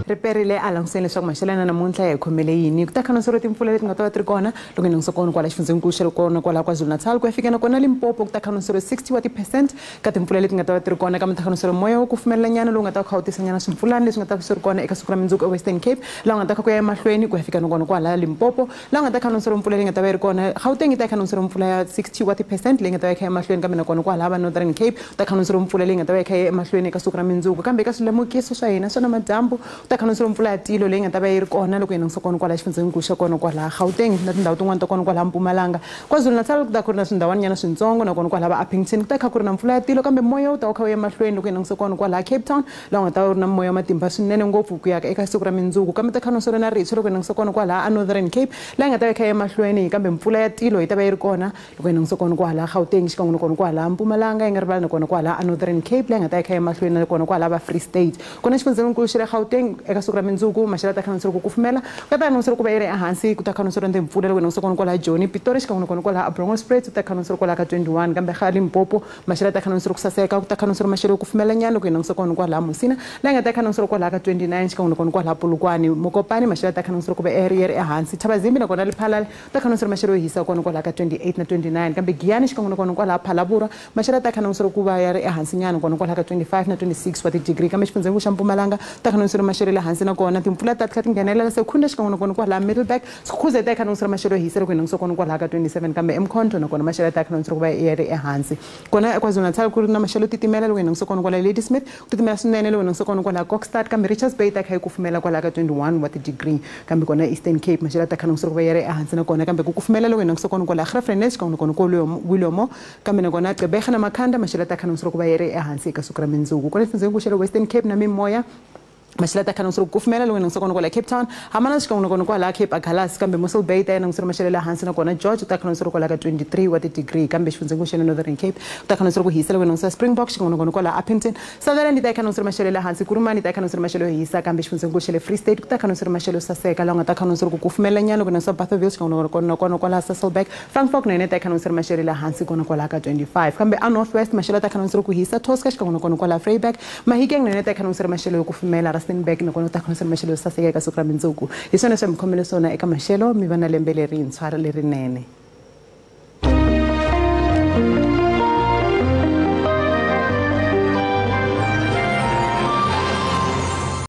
Riperile alangiseni leswaku maxelo ya namuntlha hi khomele yini ku ta khansero timpfula leti nga ta va ti ri kona loko hi langutisa kona kwala xifundzeninkulu xa le kona kwala KwaZulu-Natal ku ya fika na kona Limpopo ku ta khansero 60 wa ti% ka timpfula leti nga ta va ti ri kona kambe ta khansero moya wo kufumelela nyana lowu nga ta kha wu tisa nyana swipfulani leswi nga ta va swi ri kona eka siku ra mundzuku eWestern Cape laha nga ta kha ku ya emahlweni ku ya fika na kona kwala Limpopo laha nga ta khansero mpfula leyi nga ta va yi ri kona Gauteng yi ta khansero mpfula ya 60 wa ti% leyi nga ta va yi kha emahlweni kambe na kona kwala va Northern Cape ta khansero mpfula leyi nga ta va yi kha emahlweni eka siku ra mundzuku kambe eka swilemukiso swa hina swona madyambu ta khansero mpfula ya tilo leyi nga ta va yi ri kona loko hi langutisa kona kwala xifundzeninkulu xa kona kwala Gauteng na tindhawu tin'wana ta kona kwala Mpumalanga KwaZulu-Natal ku ta ku ri na swindhawanyana swintsongo na kona kwala va Upington ku ta kha ku ri na mpfula ya tilo kambe moya wu ta wu kha wu ya emahlweni loko hi langutisa kona kwala Cape Town laha nga ta ri na moya wa matimba swinene ngopfu ku ya eka siku ra mundzuku kambe ta khansero na Richards loko hi langutisa kona kwala Northern Cape laha nga ta va yi kha ya emahlweni kambe mpfula ya tilo yi ta va yi ri kona loko hi langutisa kona kwala Gauteng xikan'we na kona kwala Mpumalanga yi nga rivali na kona kwala Northern Cape laha nga ta yi kha ya emahlweni na kona kwala va Free State kona xifundzeninkulu xa le Gauteng eka siku ra mundzuku maxelo ta khansero ku kufumela ka ta khansero ku va yi ri ehansi ku ta khansero na timpfula loko hi langutisa kona kwala Joni Pitori xikan'we na kona kwala Brongosprits ku ta khansero kwala ka 21 kambe ga Limpopo maxelo ta khansero ku saseka ku ta khansero maxelo ku kufumela nyana loko hi langutisa kona kwala Musina laha nga ta khansero kwala ka 29 xikan'we na kona kwala Polokwane Mokopane maxelo ta khansero ku va yi ri ehansi Thabazimbi na kona Lephalale ta khansero maxelo yo hisa kona kwala ka 28 na 29 kambe Giyani xikan'we na kona kwala Phalaborwa maxelo ta khansero ku va ya ri ehansi nyana kona kwala ka 25 na 26 wa ti-degree kambe xifundzeninkulu xa Mpumalanga ta khansero maxelo le hansi na kona timpfula ta tlha ti nghenelela Secunda xikan'we na kona kwala Middleburg Sekhuze ta khansero maxelo yo hisa loko hi langutisa kona kwala ka 27 kambe eMkhonto na kona maxelo ta khansero ku va yi ri ehansi kona KwaZulu-Natal ku ri na maxelo titimela loko hi langutisa kona kwala Ladysmith ku titimela swinene loko hi langutisa kona kwala Kokstad kambe Richards Bay ta kha yi kufumela kwala ka 21 wa ti-degree kambe kona Eastern Cape maxelo ta khansero ku va yi ri ehansi na kona kambe ku kufumela loko hi langutisa kona kwala Graaff-Reinet xikan'we na kona Willomo kambe na kona Gqeberha na Makhanda maxelo ta khansero ku va yi ri ehansi eka siku ra mundzuku kona xifundzeninkulu xa le Western Cape na mimoya maxelo ta khansero ku kufumela loko hi langutisa kona kwala Cape Town hamana xikan'we na kona kwala Cape Agulhas kambe Mossel Bay ta yi langutisa maxelo le hansi na kona George ta khansero kwala ka 23 wa ti-degree kambe xifundzeninkulu xa le Northern Cape ta khansero ku hisa loko hi langutisa Springbok xikan'we na kona kwala Upington Sutherland ta yi khansero maxelo le hansi Kurumani ta yi khansero maxelo yo hisa kambe xifundzeninkulu xa le Free State ku ta khansero maxelo yo saseka laha nga ta khansero ku kufumela nyana loko hi langutisa Barthaville xikan'we na kona kwala Sasolburg Frankfurt na yona ta yi khansero maxelo le hansi kona kwala ka 25 kambe a North West maxelo ta khansero ku hisa Tosca xikan'we na kona kwala Vryburg Mahikeng na yona ta yi khansero maxelo yo kufumela Rustenburg na kona khansero maxelo yo saseka eka siku ra mundzuku hi swona swa mi khomele swona eka maxelo mi va na lembe lerintshwa lerinene